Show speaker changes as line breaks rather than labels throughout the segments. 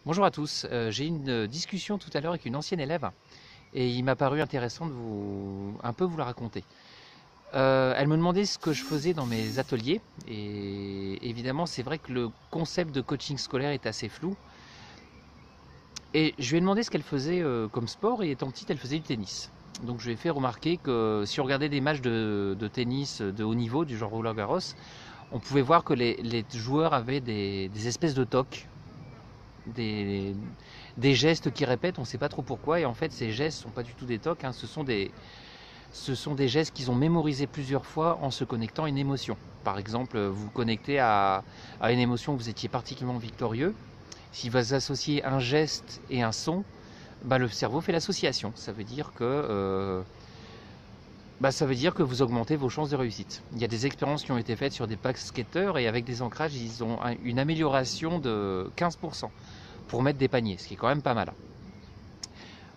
Bonjour à tous, j'ai eu une discussion tout à l'heure avec une ancienne élève et il m'a paru intéressant de un peu vous la raconter. Elle me demandait ce que je faisais dans mes ateliers et évidemment c'est vrai que le concept de coaching scolaire est assez flou et je lui ai demandé ce qu'elle faisait comme sport et étant petite elle faisait du tennis. Donc je lui ai fait remarquer que si on regardait des matchs de tennis de haut niveau du genre Roland Garros, on pouvait voir que les joueurs avaient des espèces de tocs, des, des gestes qui répètent, on ne sait pas trop pourquoi, et en fait ces gestes ne sont pas du tout des tocs, hein, ce sont des gestes qu'ils ont mémorisés plusieurs fois en se connectant à une émotion. Par exemple, vous vous connectez à une émotion où vous étiez particulièrement victorieux, si vous associez un geste et un son, bah, le cerveau fait l'association, ça veut dire que vous augmentez vos chances de réussite. Il y a des expériences qui ont été faites sur des basketteurs et avec des ancrages, ils ont une amélioration de 15% pour mettre des paniers, ce qui est quand même pas mal.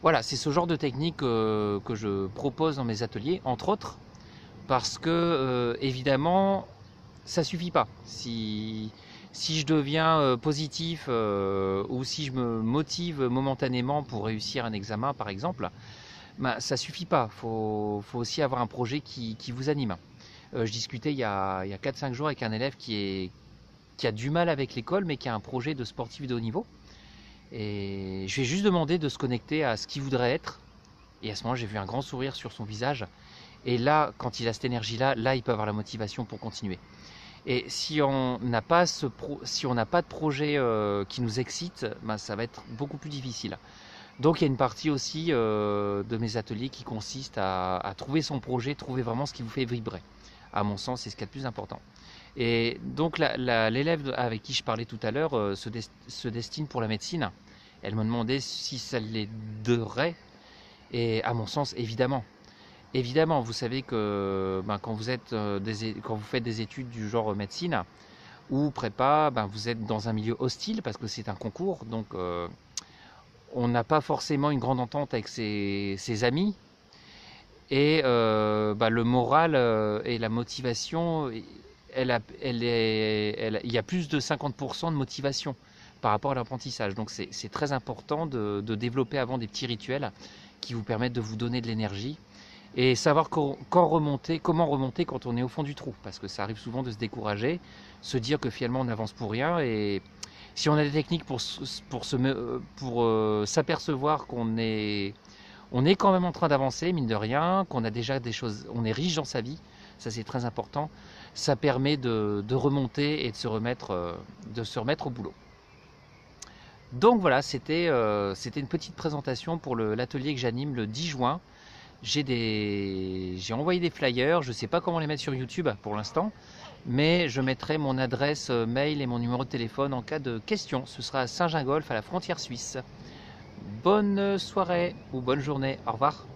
Voilà, c'est ce genre de technique que je propose dans mes ateliers, entre autres, parce que évidemment, ça suffit pas. Si je deviens positif ou si je me motive momentanément pour réussir un examen, par exemple, bah, ça suffit pas. Faut aussi avoir un projet qui vous anime. Je discutais il y a 4-5 jours avec un élève qui a du mal avec l'école, mais qui a un projet de sportif de haut niveau. Et je lui ai juste demandé de se connecter à ce qu'il voudrait être. Et à ce moment-là, j'ai vu un grand sourire sur son visage. Et là, quand il a cette énergie-là, là, il peut avoir la motivation pour continuer. Et si on n'a pas, si on n'a pas de projet qui nous excite, ben, ça va être beaucoup plus difficile. Donc il y a une partie aussi de mes ateliers qui consiste à trouver son projet, trouver vraiment ce qui vous fait vibrer. À mon sens, c'est ce qui est le plus important. Et donc l'élève avec qui je parlais tout à l'heure se destine pour la médecine. Elle me demandait si ça l'aiderait. Et à mon sens, évidemment. Évidemment, vous savez que ben, quand vous faites des études du genre médecine ou prépa, ben, vous êtes dans un milieu hostile parce que c'est un concours. Donc on n'a pas forcément une grande entente avec ses amis. Et ben, le moral et la motivation, il y a plus de 50% de motivation par rapport à l'apprentissage. Donc c'est très important de développer avant des petits rituels qui vous permettent de vous donner de l'énergie et savoir comment remonter quand on est au fond du trou. Parce que ça arrive souvent de se décourager, se dire que finalement on n'avance pour rien. Et si on a des techniques pour s'apercevoir on est quand même en train d'avancer, mine de rien, qu'on a déjà des choses, on est riche dans sa vie, ça c'est très important. Ça permet de remonter et de se remettre au boulot. Donc voilà, c'était une petite présentation pour l'atelier que j'anime le 10 juin. J'ai envoyé des flyers, je ne sais pas comment les mettre sur YouTube pour l'instant, mais je mettrai mon adresse mail et mon numéro de téléphone en cas de question. Ce sera à Saint-Gingolph, à la frontière suisse. Bonne soirée ou bonne journée, au revoir.